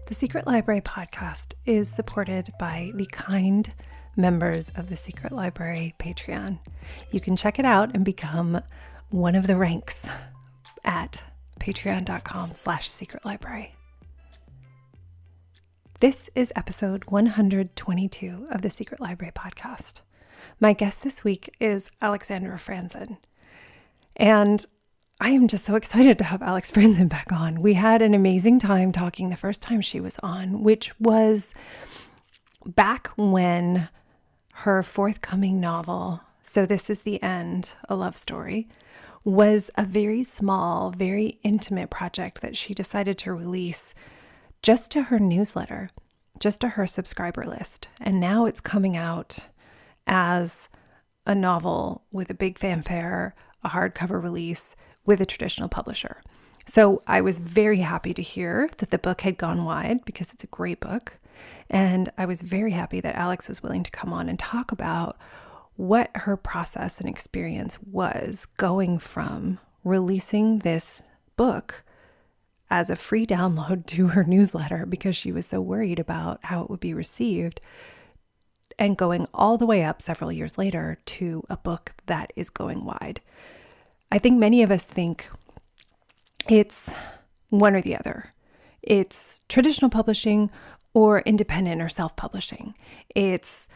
The Secret Library podcast is supported by the kind members of the Secret Library Patreon. You can check it out and become one of the ranks at patreon.com/secretlibrary. This is episode 122 of the Secret Library podcast. My guest this week is Alexandra Franzen. And I am just so excited to have Alex Franzen back on. We had an amazing time talking the first time she was on, which was back when her forthcoming novel, So This Is the End, A Love Story, was a very small, very intimate project that she decided to release just to her newsletter, just to her subscriber list. And now it's coming out as a novel with a big fanfare, a hardcover release with a traditional publisher. So I was very happy to hear that the book had gone wide because it's a great book. And I was very happy that Alex was willing to come on and talk about what her process and experience was going from releasing this book as a free download to her newsletter because she was so worried about how it would be received, and going all the way up several years later to a book that is going wide. I think many of us think it's one or the other. It's traditional publishing or independent or self-publishing. It's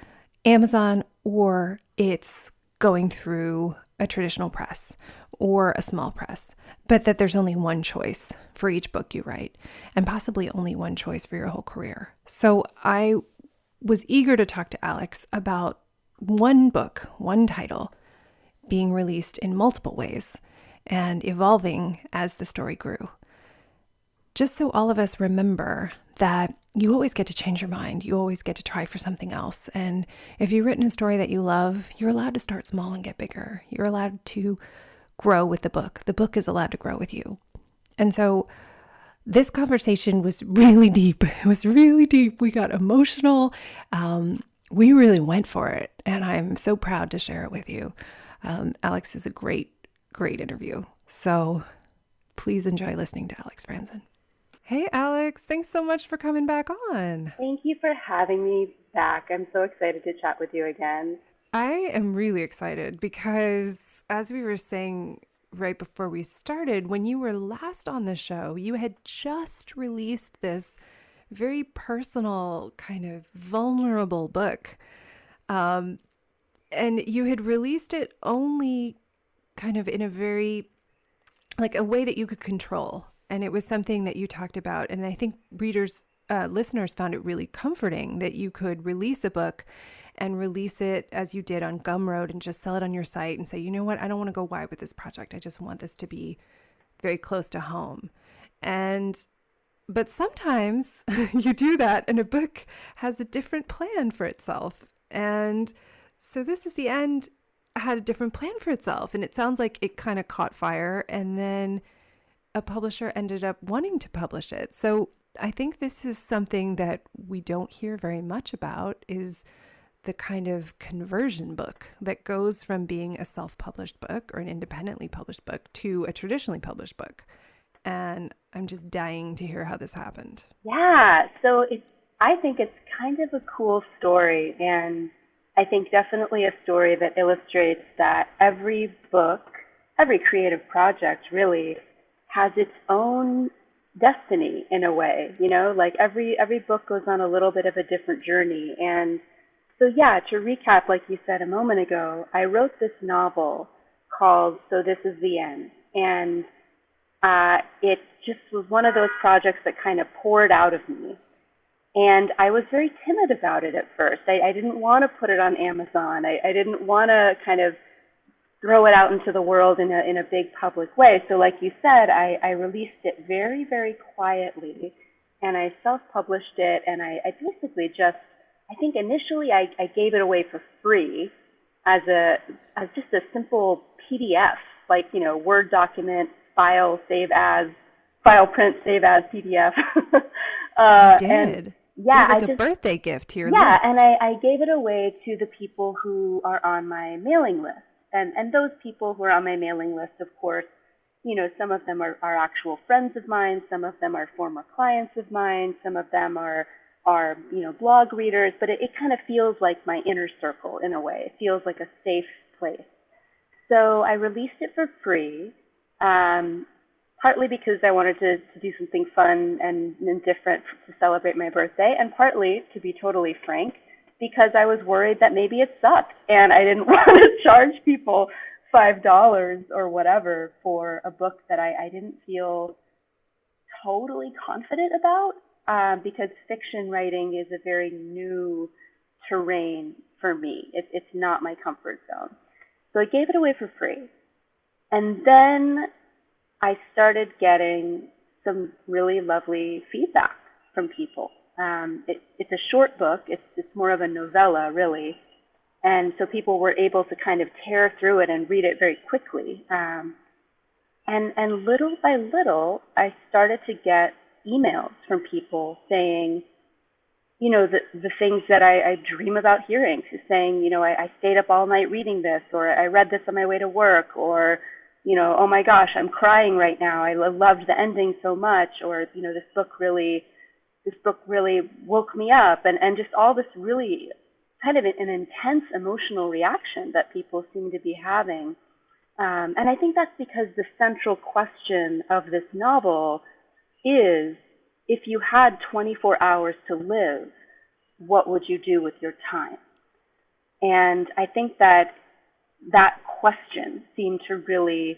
Amazon or it's going through a traditional press or a small press, but that there's only one choice for each book you write and possibly only one choice for your whole career. So I was eager to talk to Alex about one book, one title, being released in multiple ways and evolving as the story grew. Just so all of us remember that you always get to change your mind. You always get to try for something else. And if you've written a story that you love, you're allowed to start small and get bigger. You're allowed to grow with the book. The book is allowed to grow with you. And so this conversation was really deep. It was really deep. We got emotional. We really went for it. And I'm so proud to share it with you. Alex is a great interview. So please enjoy listening to Alex Franzen. Hey, Alex, thanks so much for coming back on. Thank you for having me back. I'm so excited to chat with you again. I am really excited because, as we were saying right before we started, when you were last on the show, you had just released this very personal, kind of vulnerable book. And you had released it only kind of in a very, like a way that you could control. And it was something that you talked about. And I think listeners found it really comforting that you could release a book and release it as you did on Gumroad and just sell it on your site and say, you know what, I don't want to go wide with this project. I just want this to be very close to home. But sometimes you do that and a book has a different plan for itself. And So This Is the End had a different plan for itself. And it sounds like it kind of caught fire and then a publisher ended up wanting to publish it. So I think this is something that we don't hear very much about, is the kind of conversion book that goes from being a self-published book or an independently published book to a traditionally published book. And I'm just dying to hear how this happened. Yeah, so I think it's kind of a cool story, and I think definitely a story that illustrates that every book, every creative project really has its own destiny in a way, you know, like every book goes on a little bit of a different journey. And so, yeah, to recap, like you said a moment ago, I wrote this novel called So This Is the End. And it just was one of those projects that kind of poured out of me. And I was very timid about it at first. I didn't want to put it on Amazon. I didn't want to kind of throw it out into the world in a big public way. So like you said, I released it very, very quietly, and I self-published it, and I basically just, I think initially I gave it away for free as just a simple PDF, like, you know, Word document, file, print, save as PDF. You did? And, yeah, it was like a birthday gift to your list. Yeah, and I gave it away to the people who are on my mailing list. And those people who are on my mailing list, of course, some of them are actual friends of mine, some of them are former clients of mine, some of them are blog readers, but it kind of feels like my inner circle in a way. It feels like a safe place. So I released it for free, partly because I wanted to do something fun and different to celebrate my birthday, and partly, to be totally frank, because I was worried that maybe it sucked and I didn't want to charge people $5 or whatever for a book that I didn't feel totally confident about, because fiction writing is a very new terrain for me. It's not my comfort zone. So I gave it away for free. And then I started getting some really lovely feedback from people. It's a short book. It's more of a novella, really. And so people were able to kind of tear through it and read it very quickly. And little by little, I started to get emails from people saying, the things that I dream about hearing, saying, I stayed up all night reading this, or I read this on my way to work, or, oh my gosh, I'm crying right now. I loved the ending so much, or, this book really woke me up, and just all this really kind of an intense emotional reaction that people seem to be having. And I think that's because the central question of this novel is, if you had 24 hours to live, what would you do with your time? And I think that question seemed to really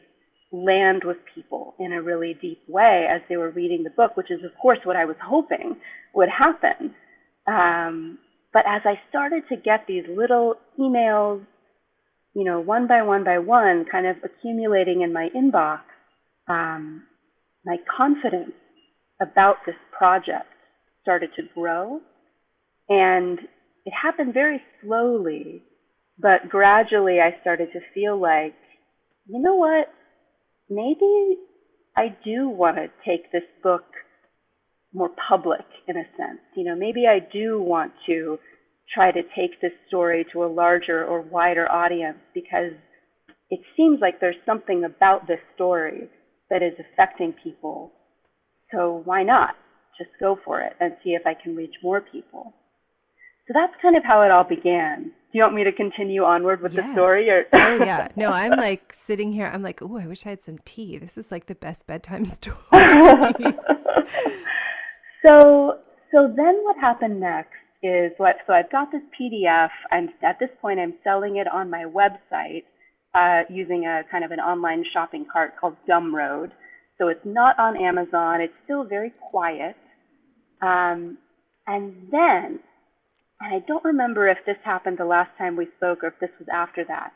land with people in a really deep way as they were reading the book, which is, of course, what I was hoping would happen. But as I started to get these little emails, one by one, kind of accumulating in my inbox, my confidence about this project started to grow. And it happened very slowly, but gradually I started to feel like, you know what, maybe I do want to take this book more public in a sense. Maybe I do want to try to take this story to a larger or wider audience, because it seems like there's something about this story that is affecting people. So why not just go for it and see if I can reach more people? So that's kind of how it all began. Do you want me to continue onward with the story? Or? Oh, yeah. No, I'm like sitting here. I'm like, oh, I wish I had some tea. This is like the best bedtime story. So then what happened next is, so I've got this PDF, and at this point I'm selling it on my website using a kind of an online shopping cart called Gumroad. So it's not on Amazon. It's still very quiet. And then, and I don't remember if this happened the last time we spoke or if this was after that,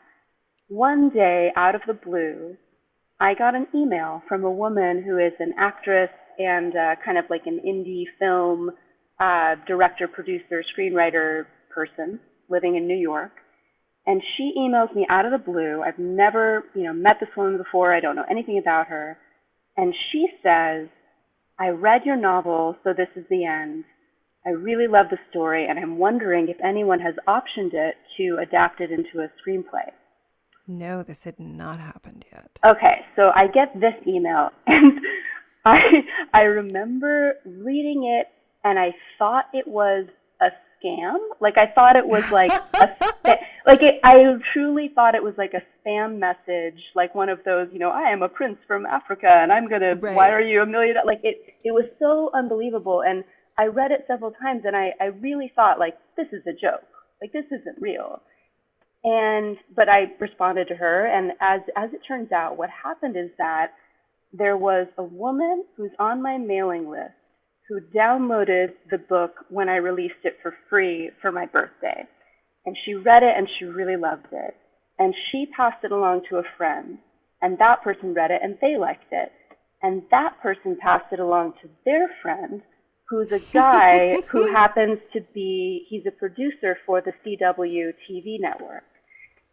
one day out of the blue, I got an email from a woman who is an actress and kind of like an indie film director, producer, screenwriter person living in New York. And she emails me out of the blue. I've never, met this woman before. I don't know anything about her. And she says, I read your novel, so this is the end. I really love the story, and I'm wondering if anyone has optioned it to adapt it into a screenplay. No, this had not happened yet. Okay, so I get this email, and I remember reading it, and I thought it was a scam. Like, I thought it was like I truly thought it was like a spam message, like one of those, I am a prince from Africa, and I'm going to wire you $1 million. Like, it was so unbelievable, and I read it several times, and I really thought, like, this is a joke. Like, this isn't real. But I responded to her, and as it turns out, what happened is that there was a woman who's on my mailing list who downloaded the book when I released it for free for my birthday. And she read it, and she really loved it. And she passed it along to a friend, and that person read it, and they liked it. And that person passed it along to their friend, who's a guy who happens to be, he's a producer for the CW TV network.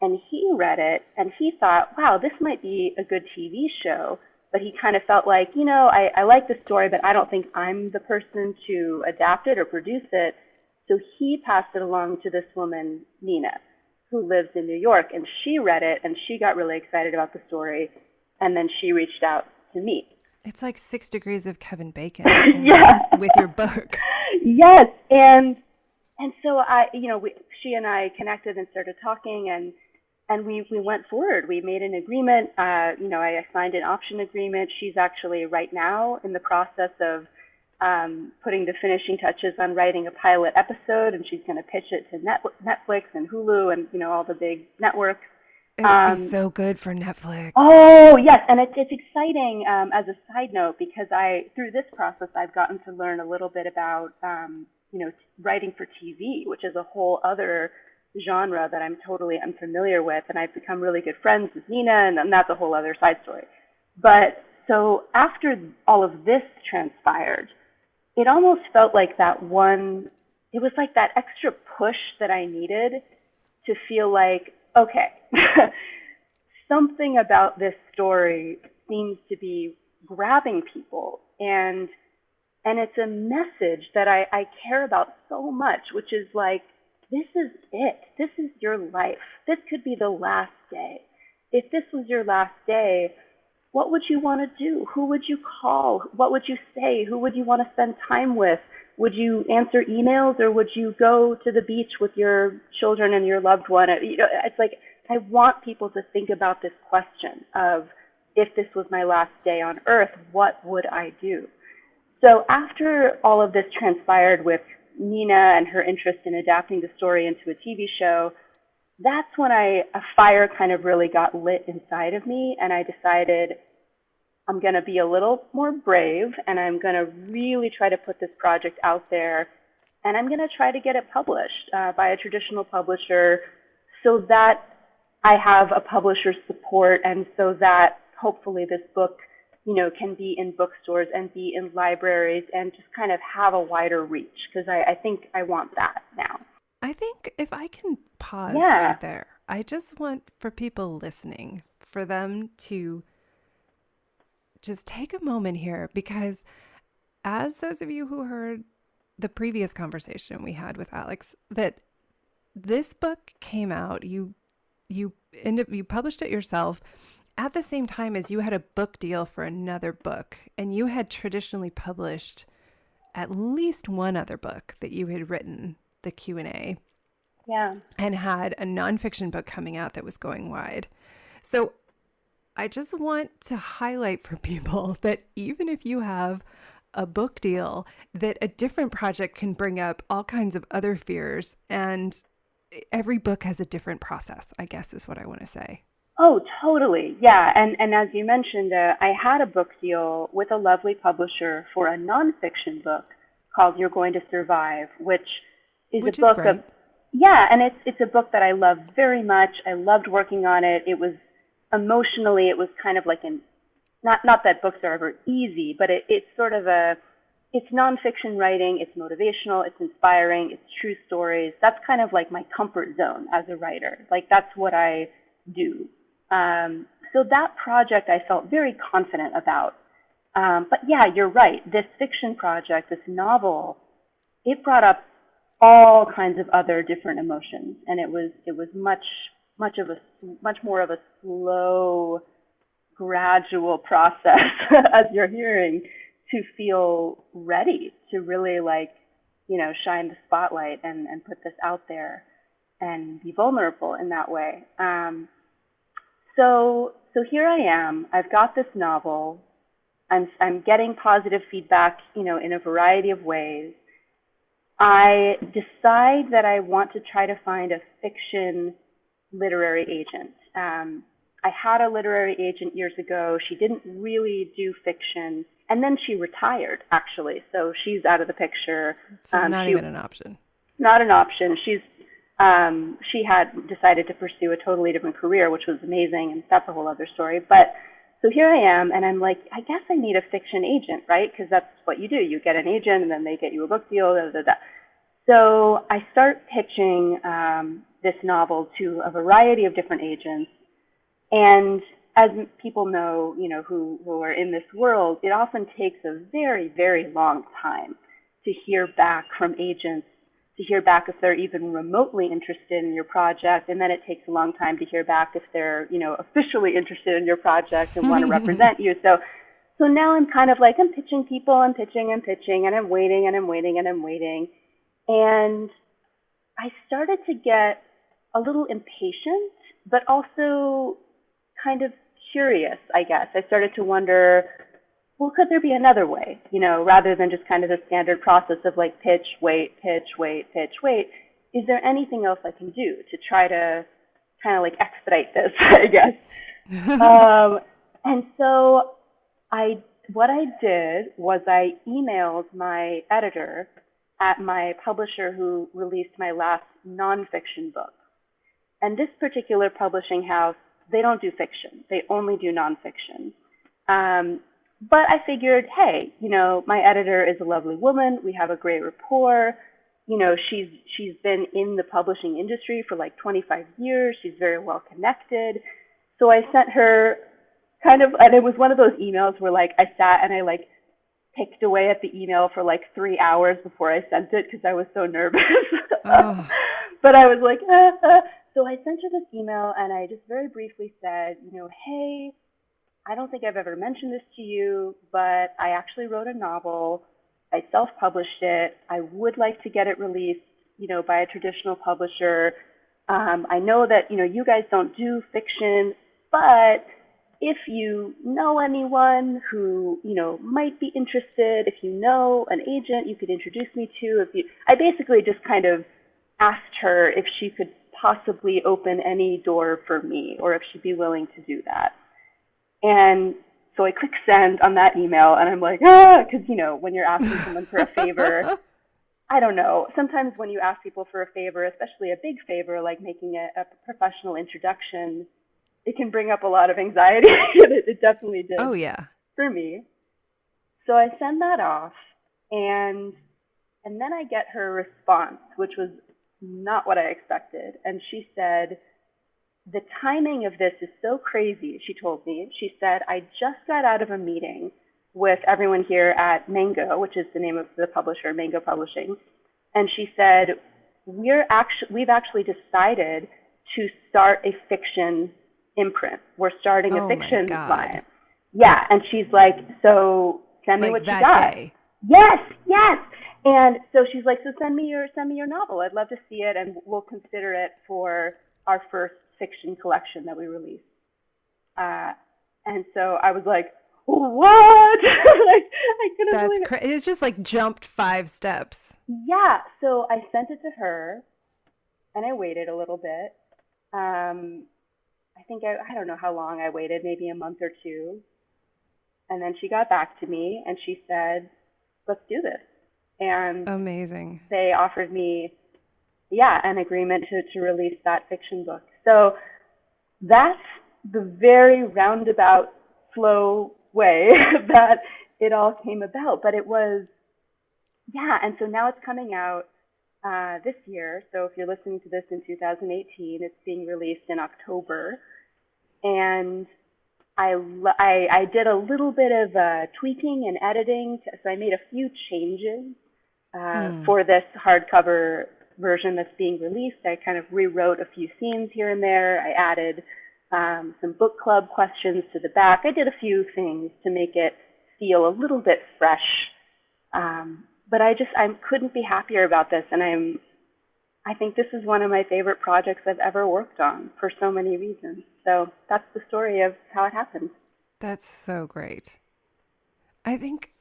And he read it, and he thought, wow, this might be a good TV show. But he kind of felt like, I like the story, but I don't think I'm the person to adapt it or produce it. So he passed it along to this woman, Nina, who lives in New York. And she read it, and she got really excited about the story. And then she reached out to meet. It's like 6 degrees of Kevin Bacon Yeah. with your book. Yes. And so she and I connected and started talking, and we went forward. We made an agreement. I signed an option agreement. She's actually right now in the process of putting the finishing touches on writing a pilot episode, and she's going to pitch it to Netflix and Hulu and all the big networks. It would be so good for Netflix. Oh, yes. And it's exciting as a side note, because through this process, I've gotten to learn a little bit about, writing for TV, which is a whole other genre that I'm totally unfamiliar with. And I've become really good friends with Nina, and that's a whole other side story. But so after all of this transpired, it almost felt like it was like that extra push that I needed to feel like, okay, something about this story seems to be grabbing people, and it's a message that I care about so much, which is like, this is it. This is your life. This could be the last day. If this was your last day, what would you want to do? Who would you call? What would you say? Who would you want to spend time with? Would you answer emails, or would you go to the beach with your children and your loved one? It's like, I want people to think about this question of, if this was my last day on Earth, what would I do? So after all of this transpired with Nina and her interest in adapting the story into a TV show, that's when a fire kind of really got lit inside of me, and I decided I'm going to be a little more brave, and I'm going to really try to put this project out there, and I'm going to try to get it published by a traditional publisher, so that I have a publisher's support, and so that hopefully this book, can be in bookstores and be in libraries and just kind of have a wider reach, because I think I want that now. I think if I can pause right there, I just want for people listening, for them to just take a moment here, because as those of you who heard the previous conversation we had with Alex, that this book came out, you published it yourself at the same time as you had a book deal for another book, and you had traditionally published at least one other book that you had written, the Q&A, and had a nonfiction book coming out that was going wide. So I just want to highlight for people that even if you have a book deal, that a different project can bring up all kinds of other fears, and every book has a different process, I guess is what I want to say. Oh, totally. Yeah. And as you mentioned, I had a book deal with a lovely publisher for a nonfiction book called You're Going to Survive, which is a book of, and it's a book that I love very much. I loved working on it. It was emotionally, it was kind of like not that books are ever easy, but it's sort of it's nonfiction writing, it's motivational, it's inspiring, it's true stories. That's kind of like my comfort zone as a writer. Like, that's what I do. So that project I felt very confident about. But yeah, you're right. This fiction project, this novel, it brought up all kinds of other different emotions, and it was much more of a slow, gradual process, as you're hearing, to feel ready to really shine the spotlight and put this out there and be vulnerable in that way. So here I am. I've got this novel. I'm getting positive feedback, in a variety of ways. I decide that I want to try to find a fiction literary agent. I had a literary agent years ago. She didn't really do fiction, and then she retired, actually. So she's out of the picture. So not even an option. Not an option. She had decided to pursue a totally different career, which was amazing, and that's a whole other story. But so here I am, and I'm like, I guess I need a fiction agent, right? Because that's what you do. You get an agent, and then they get you a book deal, da, da, da. So I start pitching this novel to a variety of different agents. And as people know, who are in this world, it often takes a very, very long time to hear back from agents, to hear back if they're even remotely interested in your project. And then it takes a long time to hear back if they're, officially interested in your project and want to represent you. So So now I'm kind of like, I'm pitching people, I'm pitching, and I'm waiting, and I'm waiting, and I'm waiting. And I started to get a little impatient, but also kind of curious, I guess. I started to wonder, well, could there be another way, rather than just kind of the standard process of like pitch, wait, pitch, wait, pitch, wait. Is there anything else I can do to try to kind of like expedite this, I guess? And so what I did was I emailed my editor at my publisher who released my last nonfiction book. And this particular publishing house, they don't do fiction. They only do nonfiction. But I figured, hey, my editor is a lovely woman. We have a great rapport. She's been in the publishing industry for like 25 years. She's very well connected. So I sent her and it was one of those emails where like I sat and I like picked away at the email for like 3 hours before I sent it because I was so nervous. Oh. But I was like, So I sent her this email and I just very briefly said, hey, I don't think I've ever mentioned this to you, but I actually wrote a novel. I self-published it. I would like to get it released, by a traditional publisher. I know that, you guys don't do fiction, but if you know anyone who, might be interested, if you know an agent you could introduce me to, I basically just kind of asked her if she could possibly open any door for me or if she'd be willing to do that. And so I click send on that email and I'm like, because, when you're asking someone for a favor, I don't know. Sometimes when you ask people for a favor, especially a big favor, like making a professional introduction, it can bring up a lot of anxiety. It definitely did. Oh, yeah. For me. So I send that off and then I get her response, which was not what I expected. And she said, the timing of this is so crazy, she told me. She said, I just got out of a meeting with everyone here at Mango, which is the name of the publisher, Mango Publishing. And she said, we've actually decided to start a fiction imprint. We're starting a fiction line. Yeah. And she's like, so send me what you got. Day. Yes. And so she's like, so send me your novel. I'd love to see it and we'll consider it for our first fiction collection that we release. And so I was like, what? Like, I couldn't believe it. It's just like jumped 5 steps. Yeah. So I sent it to her and I waited a little bit. I think I don't know how long I waited, maybe a month or two. And then she got back to me and she said, let's do this. And amazing. They offered me, an agreement to release that fiction book. So that's the very roundabout, slow way that it all came about. But it was, and so now it's coming out this year. So if you're listening to this in 2018, it's being released in October. And I did a little bit of tweaking and editing. So I made a few changes for this hardcover version that's being released. I kind of rewrote a few scenes here and there. I added some book club questions to the back. I did a few things to make it feel a little bit fresh. But I couldn't be happier about this. And I think this is one of my favorite projects I've ever worked on for so many reasons. So that's the story of how it happened. That's so great. I think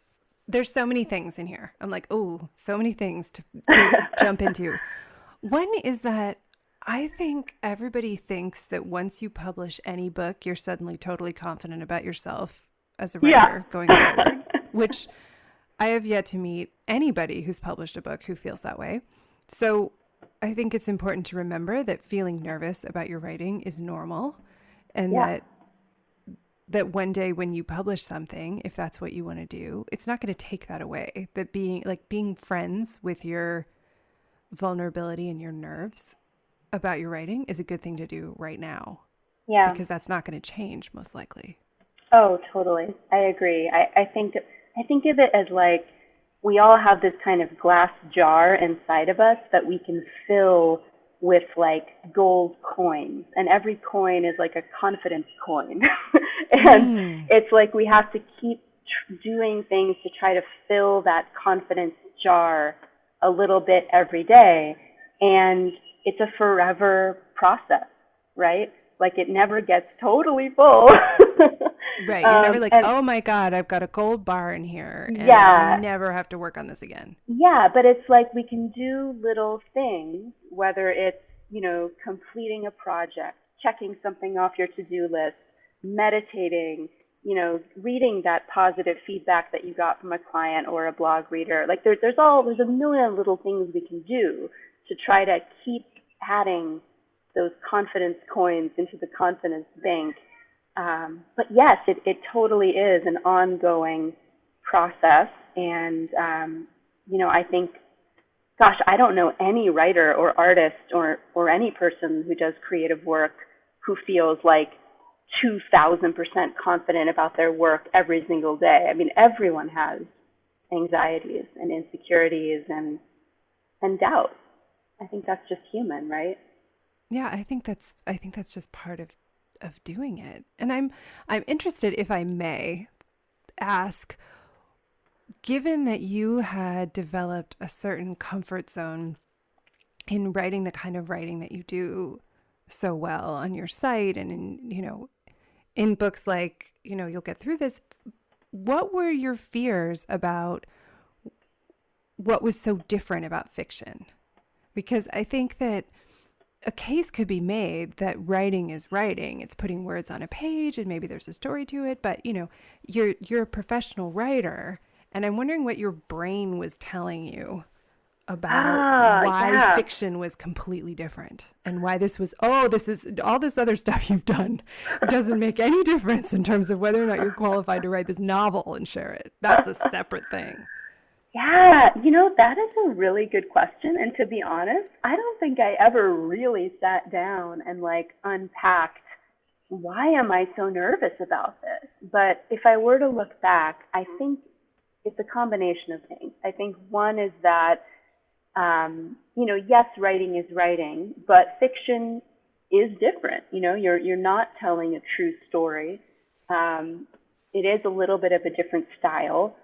there's so many things in here. I'm like, oh, so many things to jump into. One is that I think everybody thinks that once you publish any book, you're suddenly totally confident about yourself as a writer going forward, which I have yet to meet anybody who's published a book who feels that way. So I think it's important to remember that feeling nervous about your writing is normal, and that one day when you publish something, if that's what you want to do, it's not going to take that away. That being friends with your vulnerability and your nerves about your writing is a good thing to do right now. Yeah. Because that's not going to change most likely. Oh, totally. I agree. I think of it as like we all have this kind of glass jar inside of us that we can fill with like gold coins, and every coin is like a confidence coin. And it's like we have to keep doing things to try to fill that confidence jar a little bit every day. And it's a forever process, right? Like it never gets totally full. Right. You're never like, oh my God, I've got a gold bar in here and yeah, I never have to work on this again. yeah, but it's like we can do little things, whether it's, completing a project, checking something off your to-do list, meditating, reading that positive feedback that you got from a client or a blog reader. Like there's a million little things we can do to try to keep adding those confidence coins into the confidence bank. But yes, it totally is an ongoing process. And, I think, gosh, I don't know any writer or artist or any person who does creative work who feels like 2,000% confident about their work every single day. I mean, everyone has anxieties and insecurities and doubt. I think that's just human, right? Yeah, I think that's just part of doing it. And I'm interested, if I may ask, given that you had developed a certain comfort zone in writing the kind of writing that you do so well on your site and in books like, You'll Get Through This, what were your fears about what was so different about fiction? Because I think that a case could be made that writing is writing. It's putting words on a page and maybe there's a story to it, but you're a professional writer, and I'm wondering what your brain was telling you about why fiction was completely different and why this is all this other stuff you've done doesn't make any difference in terms of whether or not you're qualified to write this novel and share it. That's a separate thing. Yeah, that is a really good question. And to be honest, I don't think I ever really sat down and unpacked, why am I so nervous about this? But if I were to look back, I think it's a combination of things. I think one is that, yes, writing is writing, but fiction is different. You're not telling a true story. It is a little bit of a different style.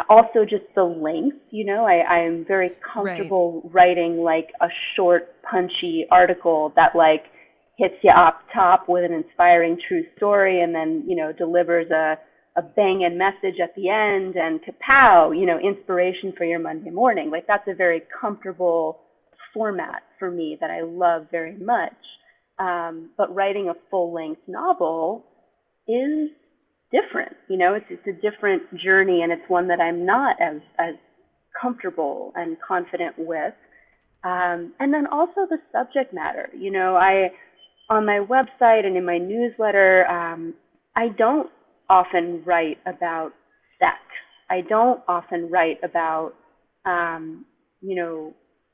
Also just the length, I am very comfortable writing a short, punchy article that hits you up top with an inspiring true story and then, delivers a banging message at the end and kapow, inspiration for your Monday morning. That's a very comfortable format for me that I love very much. But writing a full-length novel is different. It's a different journey, and it's one that I'm not as comfortable and confident with. And then also the subject matter. On my website and in my newsletter, I don't often write about sex. I don't often write about,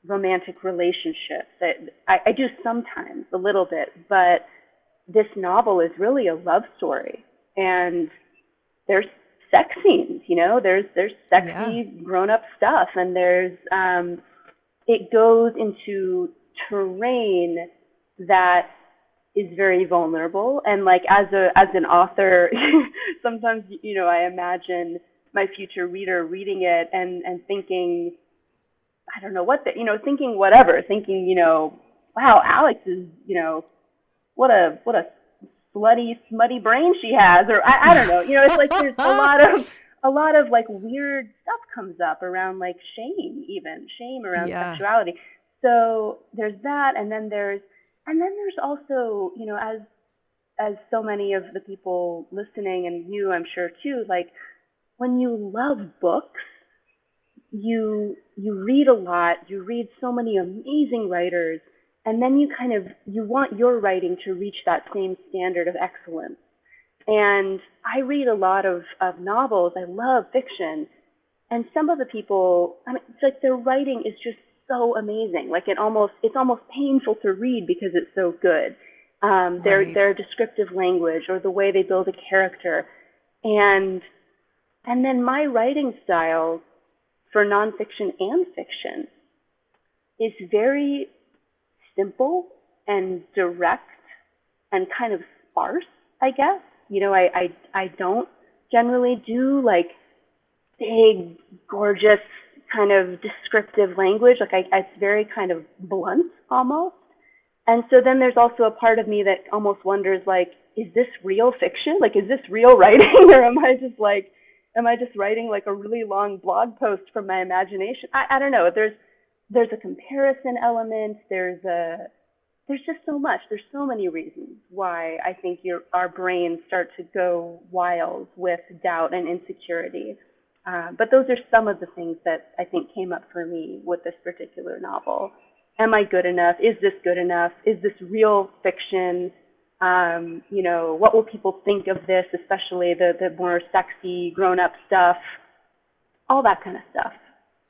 romantic relationships. I do sometimes a little bit, but this novel is really a love story. And there's sex scenes, there's sexy grown-up stuff, and there's it goes into terrain that is very vulnerable. And as an author, sometimes I imagine my future reader reading it and thinking, I don't know what thinking whatever, thinking wow, Alex is what a slutty, smutty brain she has, or I don't know. It's there's a lot of weird stuff comes up around shame around sexuality. So there's that, and then there's also, as so many of the people listening, and you, I'm sure too, when you love books, you read a lot, you read so many amazing writers, and then you want your writing to reach that same standard of excellence. And I read a lot of novels. I love fiction. And some of the people, it's their writing is just so amazing. It's almost painful to read because it's so good. Their descriptive language or the way they build a character. And then my writing style for nonfiction and fiction is very simple and direct and kind of sparse, I guess. I don't generally do like big, gorgeous, kind of descriptive language. Like it's very kind of blunt almost. And so then there's also a part of me that almost wonders, like, is this real fiction? Like, is this real writing? Or am I just writing like a really long blog post from my imagination? I don't know. There's a comparison element. There's just so much. There's so many reasons why I think our brains start to go wild with doubt and insecurity. But those are some of the things that I think came up for me with this particular novel. Am I good enough? Is this good enough? Is this real fiction? What will people think of this, especially the more sexy, grown-up stuff? All that kind of stuff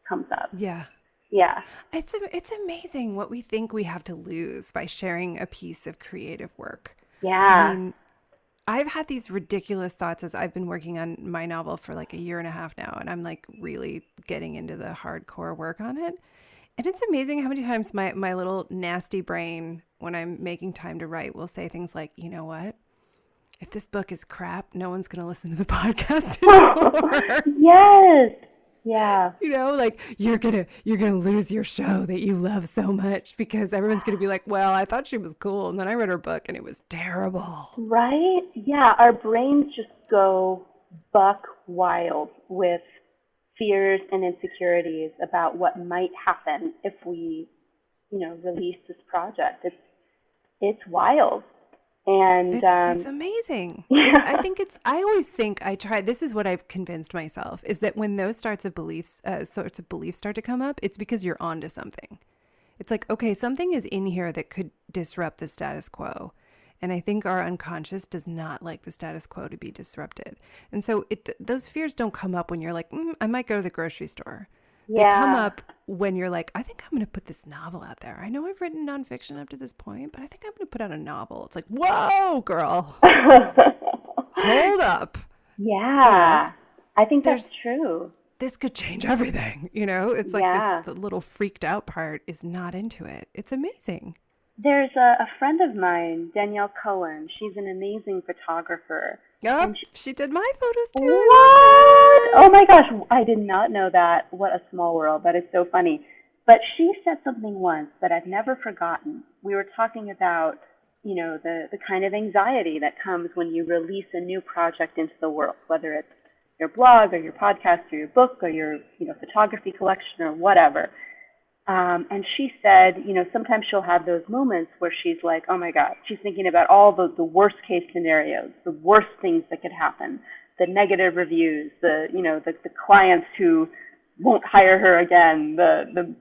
comes up. Yeah. Yeah. It's amazing what we think we have to lose by sharing a piece of creative work. Yeah. I mean, I've had these ridiculous thoughts as I've been working on my novel for like a year and a half now, and I'm like really getting into the hardcore work on it. And it's amazing how many times my little nasty brain, when I'm making time to write, will say things like, you know what? If this book is crap, no one's going to listen to the podcast anymore. Yes. Yeah. Like you're going to lose your show that you love so much because everyone's going to be like, well, I thought she was cool. And then I read her book and it was terrible. Right? Yeah. Our brains just go buck wild with fears and insecurities about what might happen if we, release this project. It's wild. And it's amazing. Yeah. I always think this is what I've convinced myself, is that when those sorts of beliefs start to come up, it's because you're onto something. It's like, okay, something is in here that could disrupt the status quo. And I think our unconscious does not like the status quo to be disrupted. And so those fears don't come up when you're like, I might go to the grocery store. Yeah. They come up when you're like, I think I'm going to put this novel out there. I know I've written nonfiction up to this point, but I think I'm going to put out a novel. It's like, whoa, girl. Hold up. Yeah. I think that's true. This could change everything. It's like the little freaked out part is not into it. It's amazing. There's a friend of mine, Danielle Cohen. She's an amazing photographer. Oh, she did my photos too. What? Oh my gosh, I did not know that. What a small world. That is so funny. But she said something once that I've never forgotten. We were talking about, the kind of anxiety that comes when you release a new project into the world, whether it's your blog or your podcast or your book or your, photography collection or whatever. And she said, sometimes she'll have those moments where she's like, oh my God, she's thinking about all the worst case scenarios, the worst things that could happen, the negative reviews, the clients who won't hire her again, the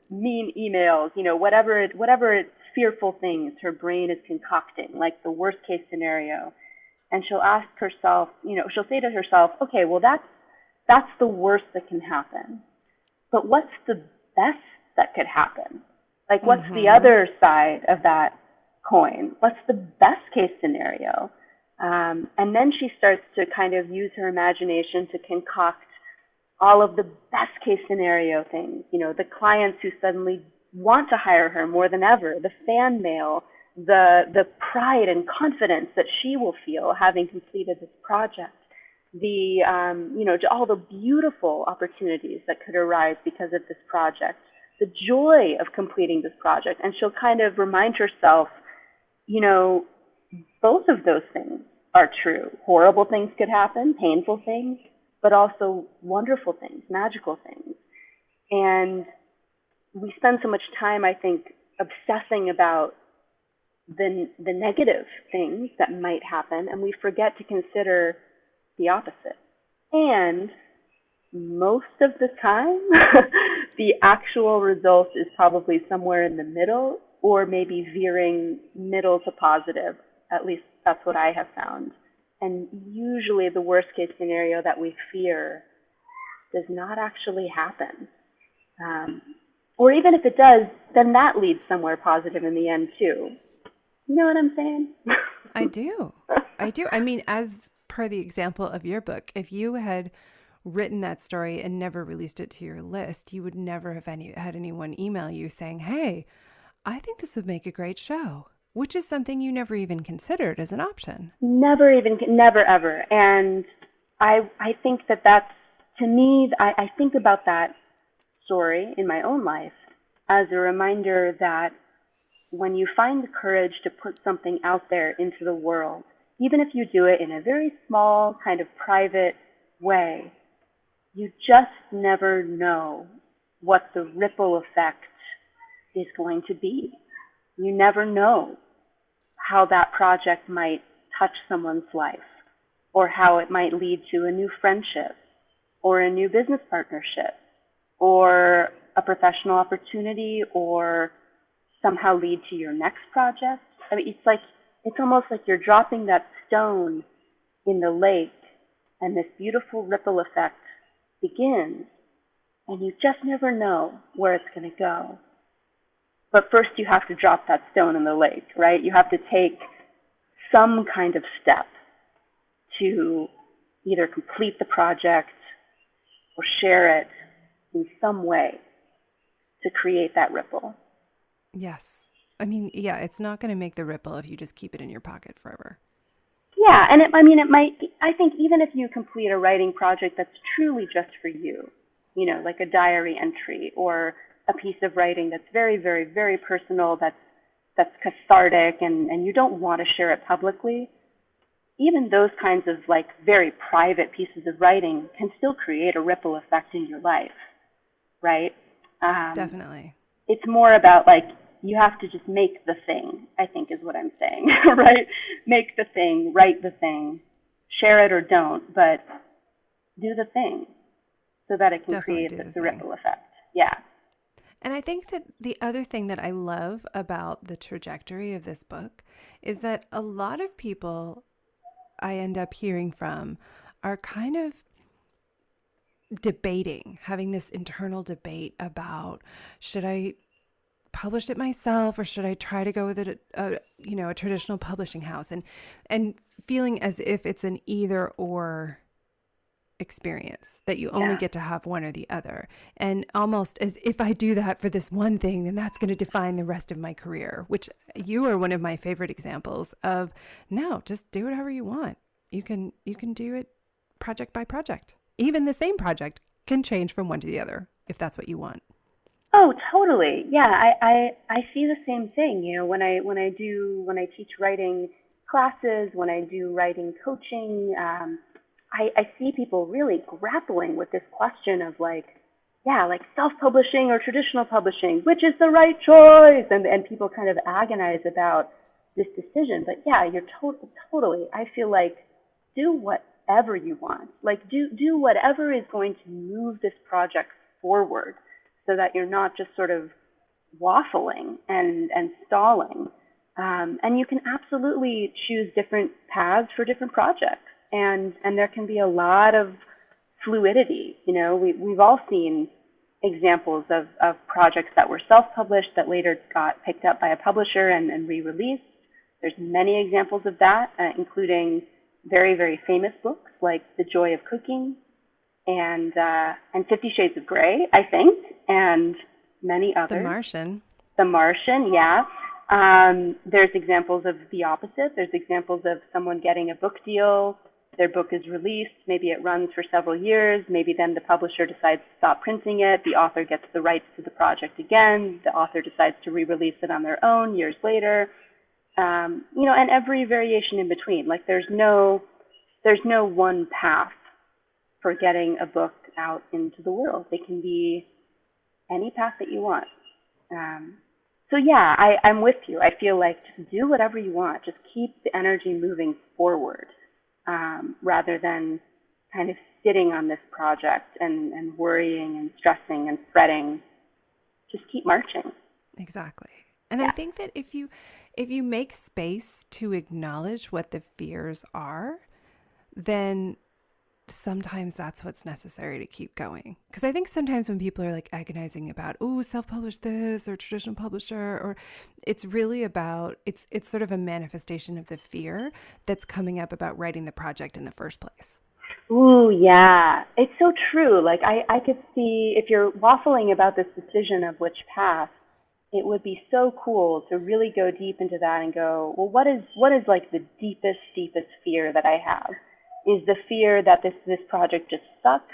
mean emails, whatever it's fearful things her brain is concocting, like the worst case scenario. And she'll ask herself, she'll say to herself, okay, well, that's the worst that can happen. But what's the best that could happen? Like, what's the other side of that coin? What's the best case scenario? And then she starts to kind of use her imagination to concoct all of the best case scenario things, the clients who suddenly want to hire her more than ever, the fan mail, the pride and confidence that she will feel having completed this project, all the beautiful opportunities that could arise because of this project, the joy of completing this project. And she'll kind of remind herself, both of those things are true. Horrible things could happen, painful things, but also wonderful things, magical things. And we spend so much time, I think, obsessing about the negative things that might happen, and we forget to consider the opposite. And most of the time, the actual result is probably somewhere in the middle, or maybe veering middle to positive. At least that's what I have found. And usually the worst case scenario that we fear does not actually happen. Or even if it does, then that leads somewhere positive in the end too. You know what I'm saying? I do. I mean, as per the example of your book, if you had written that story and never released it to your list, you would never have had anyone email you saying, hey, I think this would make a great show, which is something you never even considered as an option. Never ever. And I think that's, to me, I think about that story in my own life as a reminder that when you find the courage to put something out there into the world, even if you do it in a very small, kind of private way, you just never know what the ripple effect is going to be. You never know how that project might touch someone's life, or how it might lead to a new friendship, or a new business partnership, or a professional opportunity, or somehow lead to your next project. I mean, it's almost like you're dropping that stone in the lake, and this beautiful ripple effect begins, and you just never know where it's going to go. But first you have to drop that stone in the lake, right? You have to take some kind of step to either complete the project or share it in some way to create that ripple. Yes. I mean, yeah, it's not going to make the ripple if you just keep it in your pocket forever. Yeah, and it might, I think even if you complete a writing project that's truly just for you, like a diary entry or a piece of writing that's very, very, very personal, that's cathartic, and you don't want to share it publicly, even those kinds of like very private pieces of writing can still create a ripple effect in your life, right? Definitely. It's more about like, you have to just make the thing, I think is what I'm saying, right? Make the thing, write the thing, share it or don't, but do the thing so that it can Definitely create the ripple effect. Yeah. And I think that the other thing that I love about the trajectory of this book is that a lot of people I end up hearing from are kind of debating, having this internal debate about, should I publish it myself or should I try to go with a traditional publishing house, and feeling as if it's an either or experience, that you only get to have one or the other, and almost as if I do that for this one thing, then that's going to define the rest of my career, which you are one of my favorite examples of. No, just do whatever you want. You can do it project by project. Even the same project can change from one to the other if that's what you want. Oh, totally. Yeah, I see the same thing. When I teach writing classes, when I do writing coaching, I see people really grappling with this question of like self-publishing or traditional publishing, which is the right choice, and people kind of agonize about this decision. But yeah, you're totally. I feel like do whatever you want. Like do whatever is going to move this project forward, so that you're not just sort of waffling and stalling. And you can absolutely choose different paths for different projects. And there can be a lot of fluidity. We've all seen examples of projects that were self-published that later got picked up by a publisher and re-released. There's many examples of that, including very, very famous books like The Joy of Cooking, and 50 Shades of Grey, I think, and many others. The Martian, yeah. There's examples of the opposite. There's examples of someone getting a book deal. Their book is released. Maybe it runs for several years. Maybe then the publisher decides to stop printing it. The author gets the rights to the project again. The author decides to re-release it on their own years later. And every variation in between. Like there's no one path for getting a book out into the world. They can be any path that you want. So yeah, I'm with you. I feel like just do whatever you want. Just keep the energy moving forward, rather than kind of sitting on this project and worrying and stressing and fretting. Just keep marching. Exactly. And yeah. I think that if you make space to acknowledge what the fears are, then sometimes that's what's necessary to keep going. Because I think sometimes when people are like agonizing about, self-publish this or traditional publisher, or it's really about, it's sort of a manifestation of the fear that's coming up about writing the project in the first place. Ooh, yeah. It's so true. Like I could see if you're waffling about this decision of which path, it would be so cool to really go deep into that and go, well, what is like the deepest fear that I have? Is the fear that this project just sucks?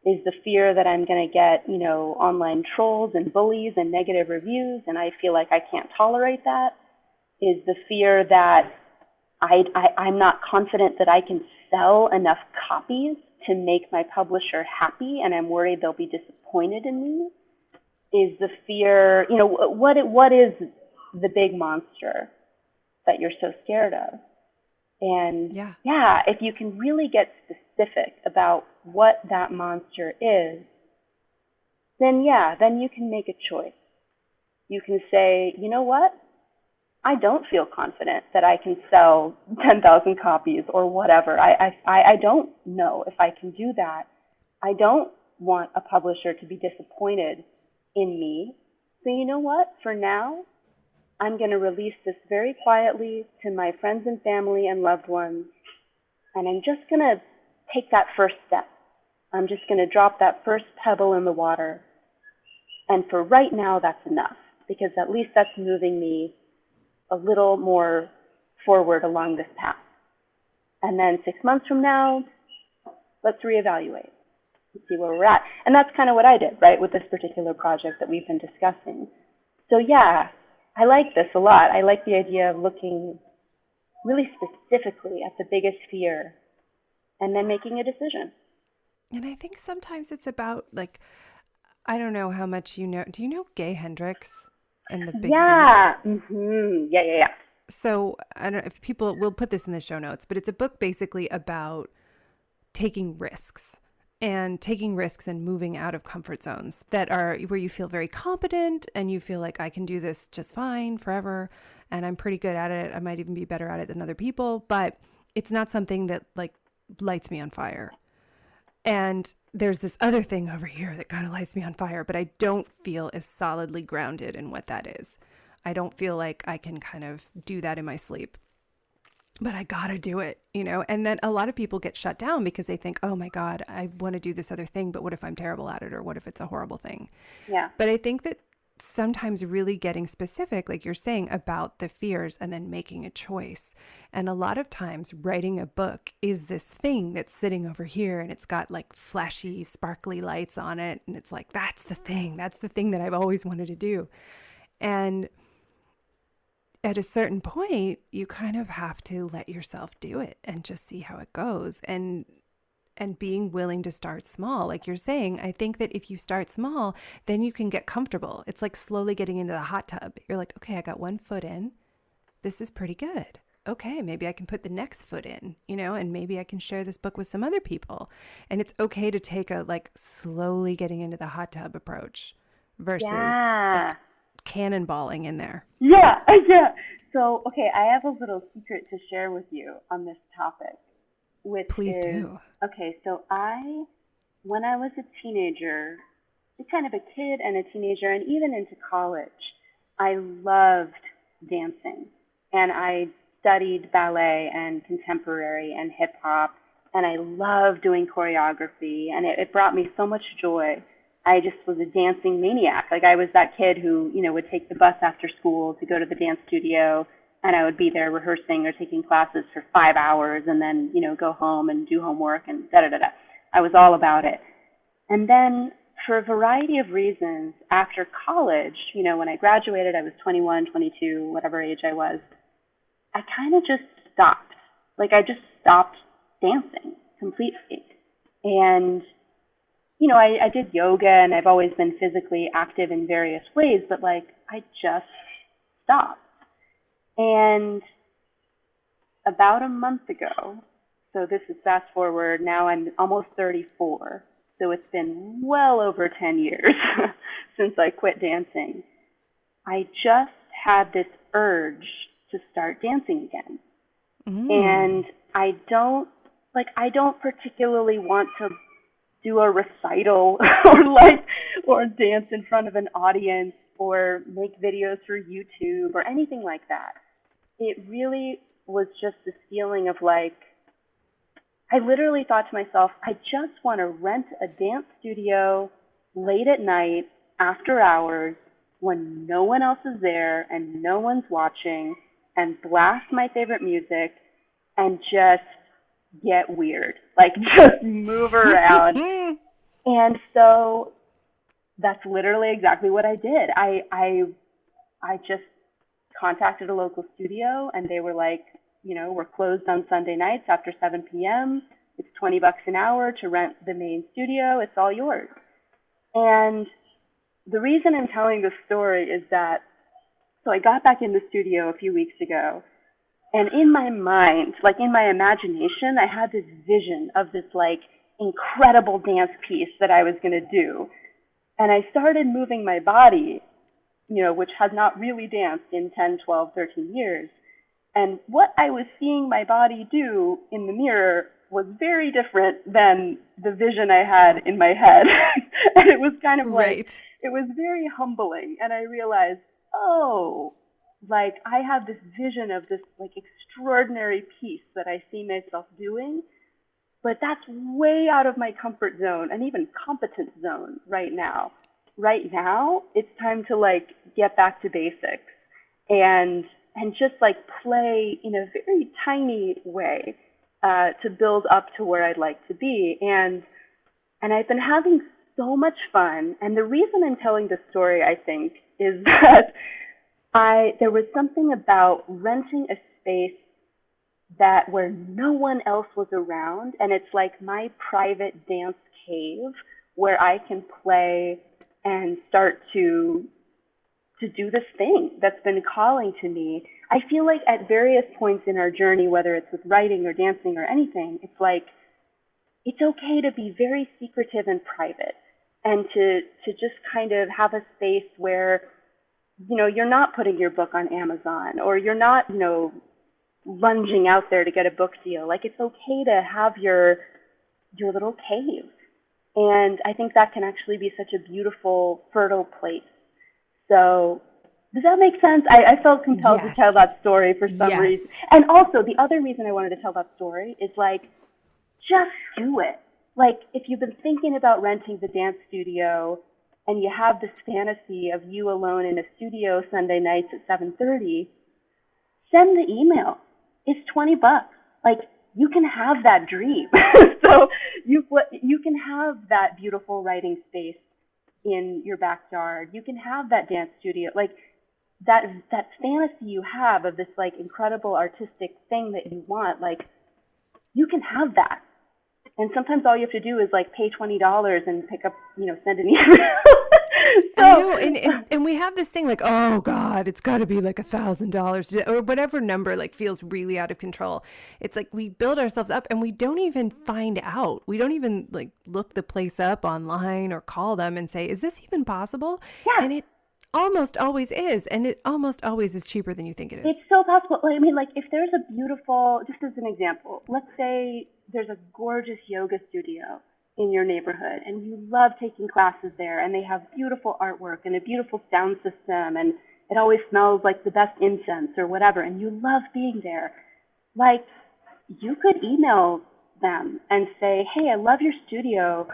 Is the fear that I'm going to get, online trolls and bullies and negative reviews and I feel like I can't tolerate that? Is the fear that I'm not confident that I can sell enough copies to make my publisher happy and I'm worried they'll be disappointed in me? Is the fear, what is the big monster that you're so scared of? And if you can really get specific about what that monster is, then you can make a choice. You can say, you know what? I don't feel confident that I can sell 10,000 copies or whatever. I don't know if I can do that. I don't want a publisher to be disappointed in me. So you know what? For now, I'm going to release this very quietly to my friends and family and loved ones, and I'm just going to take that first step. I'm just going to drop that first pebble in the water. And for right now, that's enough, because at least that's moving me a little more forward along this path. And then 6 months from now, let's reevaluate and see where we're at. And that's kind of what I did, right, with this particular project that we've been discussing. So I like this a lot. I like the idea of looking really specifically at the biggest fear and then making a decision. And I think sometimes it's about, like, I don't know how much you know. Do you know Gay Hendricks and the Big Leap? Yeah. So I don't know if people will put this in the show notes, but it's a book basically about taking risks and moving out of comfort zones that are where you feel very competent and you feel like I can do this just fine forever and I'm pretty good at it. I might even be better at it than other people, but it's not something that like lights me on fire. And there's this other thing over here that kind of lights me on fire, but I don't feel as solidly grounded in what that is. I don't feel like I can kind of do that in my sleep. But I gotta do it, and then a lot of people get shut down because they think, oh my God, I want to do this other thing, but what if I'm terrible at it? Or what if it's a horrible thing? Yeah. But I think that sometimes really getting specific, like you're saying, about the fears and then making a choice. And a lot of times writing a book is this thing that's sitting over here and it's got like flashy, sparkly lights on it. And it's like, that's the thing that I've always wanted to do. And at a certain point, you kind of have to let yourself do it and just see how it goes. And being willing to start small. Like you're saying, I think that if you start small, then you can get comfortable. It's like slowly getting into the hot tub. You're like, okay, I got 1 foot in. This is pretty good. Okay, maybe I can put the next foot in, and maybe I can share this book with some other people. And it's okay to take a like slowly getting into the hot tub approach versus like cannonballing in there. Yeah. So, okay, I have a little secret to share with you on this topic. Please do. Okay, so when I was a teenager, kind of a kid and a teenager, and even into college, I loved dancing. And I studied ballet and contemporary and hip hop, and I loved doing choreography, and it brought me so much joy. I just was a dancing maniac. Like I was that kid who, would take the bus after school to go to the dance studio, and I would be there rehearsing or taking classes for 5 hours and then, go home and do homework and da-da-da-da. I was all about it. And then for a variety of reasons, after college, when I graduated, I was 21, 22, whatever age I was, I kind of just stopped. Like I just stopped dancing completely. And I did yoga and I've always been physically active in various ways, but like I just stopped. And about a month ago, so this is fast forward, now I'm almost 34, so it's been well over 10 years since I quit dancing. I just had this urge to start dancing again. And I don't particularly want to do a recital or dance in front of an audience or make videos for YouTube or anything like that. It really was just this feeling of like, I literally thought to myself, I just want to rent a dance studio late at night after hours when no one else is there and no one's watching and blast my favorite music and just get weird, like just move around. And so that's literally exactly what I did. I just contacted a local studio, and they were like, we're closed on Sunday nights after 7 p.m. It's $20 an hour to rent the main studio. It's all yours. And the reason I'm telling this story is that, so I got back in the studio a few weeks ago, and in my mind, like in my imagination, I had this vision of this like incredible dance piece that I was going to do. And I started moving my body, which had not really danced in 10, 12, 13 years. And what I was seeing my body do in the mirror was very different than the vision I had in my head. And it was kind of like, it was very humbling. And I realized, like I have this vision of this like extraordinary piece that I see myself doing, but that's way out of my comfort zone and even competence zone right now. Right now, it's time to like get back to basics and just like play in a very tiny way to build up to where I'd like to be. And I've been having so much fun. And the reason I'm telling this story, I think, is that there was something about renting a space that where no one else was around, and it's like my private dance cave where I can play and start to do this thing that's been calling to me. I feel like at various points in our journey, whether it's with writing or dancing or anything, it's like it's okay to be very secretive and private, and to just kind of have a space where you're not putting your book on Amazon, or you're not lunging out there to get a book deal. Like it's okay to have your little cave. And I think that can actually be such a beautiful, fertile place. So does that make sense? I felt compelled to tell that story for some reason. And also the other reason I wanted to tell that story is like, just do it. Like if you've been thinking about renting the dance studio and you have this fantasy of you alone in a studio Sunday nights at 7:30, send the email. It's $20. Like you can have that dream. So you can have that beautiful writing space in your backyard. You can have that dance studio. Like that fantasy you have of this like incredible artistic thing that you want, like you can have that. And sometimes all you have to do is like pay $20 and pick up, send an email. So, I know, and we have this thing like, oh God, it's got to be like $1,000 or whatever number like feels really out of control. It's like we build ourselves up and we don't even find out. We don't even like look the place up online or call them and say, is this even possible? Yeah. And it almost always is, and it almost always is cheaper than you think it is. It's so possible. I mean, like if there's a beautiful, just as an example, let's say there's a gorgeous yoga studio in your neighborhood and you love taking classes there, and they have beautiful artwork and a beautiful sound system, and it always smells like the best incense or whatever, and you love being there. Like you could email them and say, hey, I love your studio.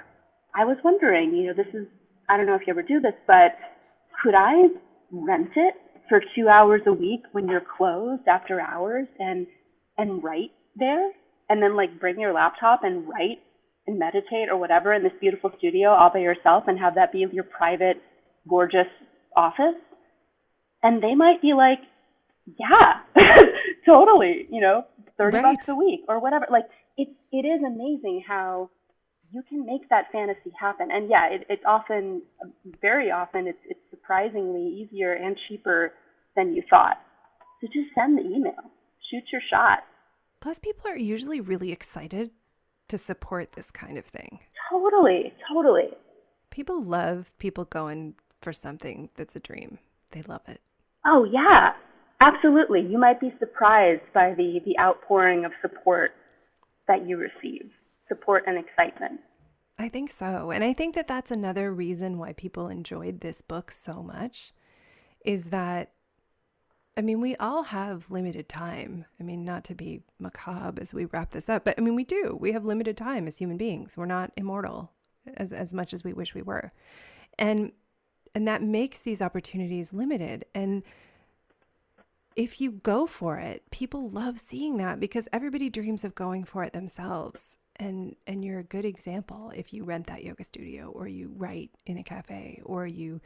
I was wondering, this is, I don't know if you ever do this, but could I rent it for 2 hours a week when you're closed after hours and write there? And then like bring your laptop and write and meditate or whatever in this beautiful studio all by yourself, and have that be your private, gorgeous office. And they might be like, yeah, totally, $30 a week or whatever. Like it is amazing how you can make that fantasy happen. And yeah, it's often, very often, it's surprisingly easier and cheaper than you thought. So just send the email, shoot your shot. Plus, people are usually really excited to support this kind of thing. Totally. People love people going for something that's a dream. They love it. Oh, yeah, absolutely. You might be surprised by the outpouring of support that you receive, support and excitement. I think so. And I think that that's another reason why people enjoyed this book so much, is that we all have limited time. Not to be macabre as we wrap this up, but we do. We have limited time as human beings. We're not immortal as much as we wish we were. And that makes these opportunities limited. And if you go for it, people love seeing that because everybody dreams of going for it themselves. And you're a good example if you rent that yoga studio, or you write in a cafe, or you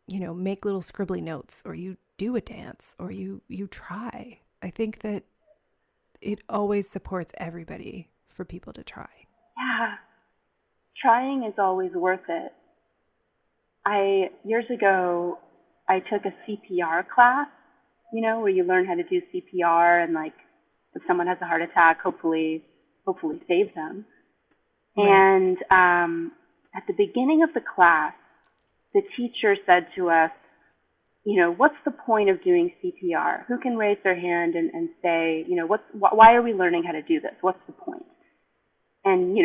make little scribbly notes, or you do a dance, or you try. I think that it always supports everybody for people to try. Yeah, trying is always worth it. Years ago, I took a CPR class, where you learn how to do CPR and like if someone has a heart attack, hopefully save them. Right. And at the beginning of the class, the teacher said to us, what's the point of doing CPR? Who can raise their hand and say, why are we learning how to do this? What's the point? And,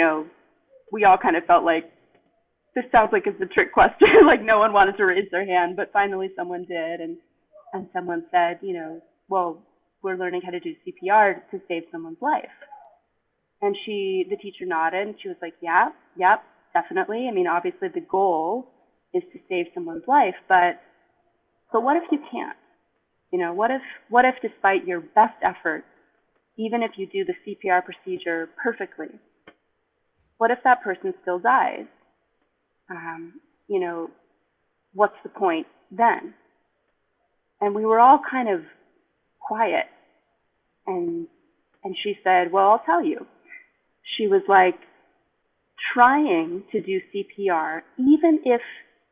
we all kind of felt like, this sounds like it's a trick question. Like no one wanted to raise their hand, but finally someone did. And someone said, well, we're learning how to do CPR to save someone's life. And the teacher nodded and she was like, yeah, yep, definitely. I mean, obviously the goal is to save someone's life, but what if you can't? What if despite your best efforts, even if you do the CPR procedure perfectly, what if that person still dies? What's the point then? And we were all kind of quiet. And she said, well, I'll tell you. She was like, trying to do CPR, even if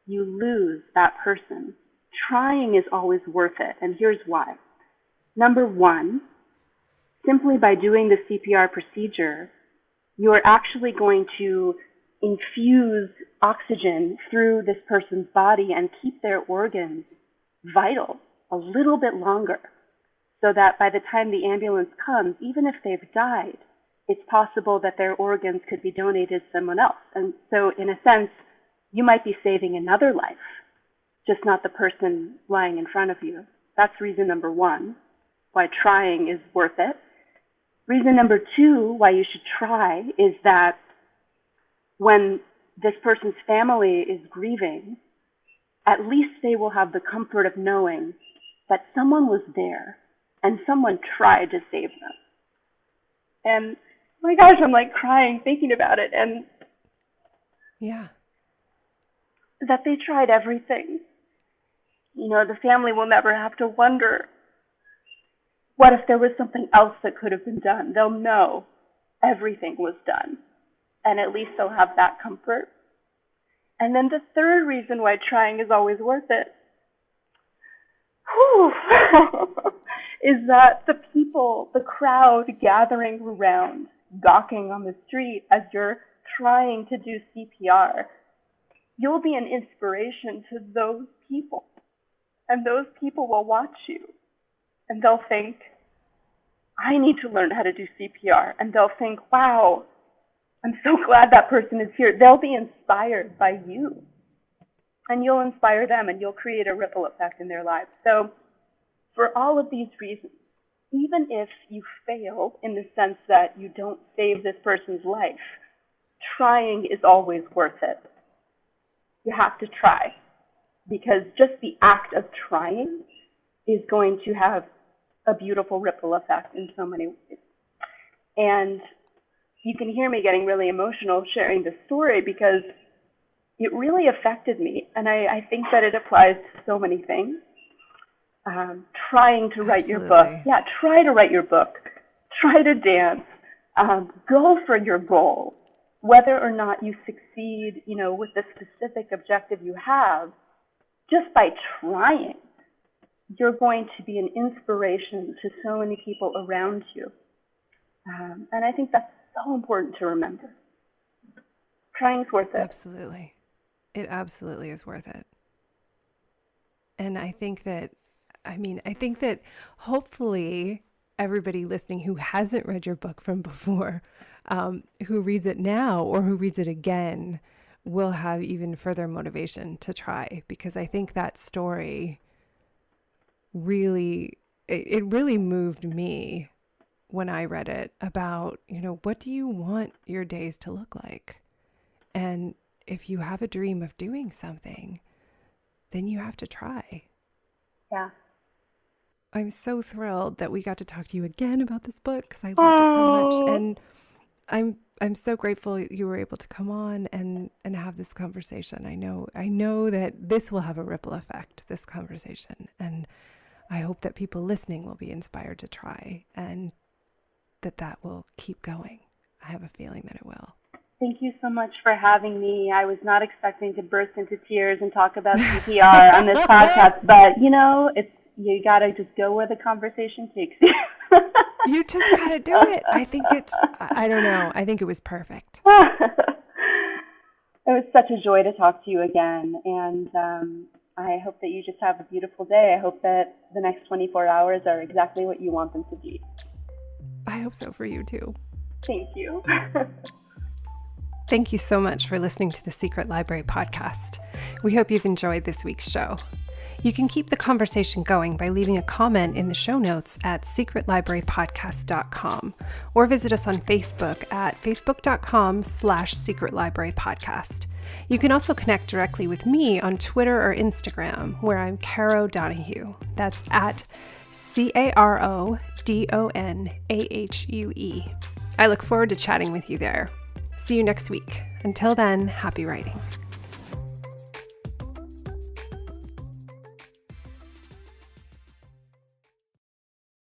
you lose that person, trying is always worth it. And here's why. Number one, simply by doing the CPR procedure, you're actually going to infuse oxygen through this person's body and keep their organs vital a little bit longer, so that by the time the ambulance comes, even if they've died, it's possible that their organs could be donated to someone else. And so in a sense, you might be saving another life, just not the person lying in front of you. That's reason number one, why trying is worth it. Reason number two, why you should try, is that when this person's family is grieving, at least they will have the comfort of knowing that someone was there and someone tried to save them. And my gosh, I'm like crying thinking about it, and Yeah. that they tried everything. The family will never have to wonder, what if there was something else that could have been done? They'll know everything was done, and at least they'll have that comfort. And then the third reason why trying is always worth it, is that the crowd gathering around, gawking on the street as you're trying to do CPR, you'll be an inspiration to those people. And those people will watch you. And they'll think, I need to learn how to do CPR. And they'll think, wow, I'm so glad that person is here. They'll be inspired by you. And you'll inspire them, and you'll create a ripple effect in their lives. So for all of these reasons, even if you fail in the sense that you don't save this person's life, trying is always worth it. You have to try, because just the act of trying is going to have a beautiful ripple effect in so many ways. And you can hear me getting really emotional sharing this story because it really affected me. And I think that it applies to so many things. Trying to write your book. Yeah, try to write your book. Try to dance. Go for your goal. Whether or not you succeed, with the specific objective you have, just by trying, you're going to be an inspiration to so many people around you. And I think that's so important to remember. Trying's worth it. Absolutely. It absolutely is worth it. And I think that hopefully everybody listening who hasn't read your book from before, who reads it now or who reads it again, will have even further motivation to try, because I think that story really moved me when I read it about, what do you want your days to look like? And if you have a dream of doing something, then you have to try. Yeah. I'm so thrilled that we got to talk to you again about this book because I loved it so much. And I'm so grateful you were able to come on and have this conversation. I know that this will have a ripple effect, this conversation. And I hope that people listening will be inspired to try and that will keep going. I have a feeling that it will. Thank you so much for having me. I was not expecting to burst into tears and talk about CPR on this podcast, but you gotta just go where the conversation takes you. You just gotta do it. I don't know. I think it was perfect. It was such a joy to talk to you again. And I hope that you just have a beautiful day. I hope that the next 24 hours are exactly what you want them to be. I hope so for you too. Thank you. Thank you so much for listening to the Secret Library podcast. We hope you've enjoyed this week's show. You can keep the conversation going by leaving a comment in the show notes at secretlibrarypodcast.com or visit us on Facebook at facebook.com/secretlibrarypodcast. You can also connect directly with me on Twitter or Instagram, where I'm Caro Donahue. That's at CaroDonahue. I look forward to chatting with you there. See you next week. Until then, happy writing.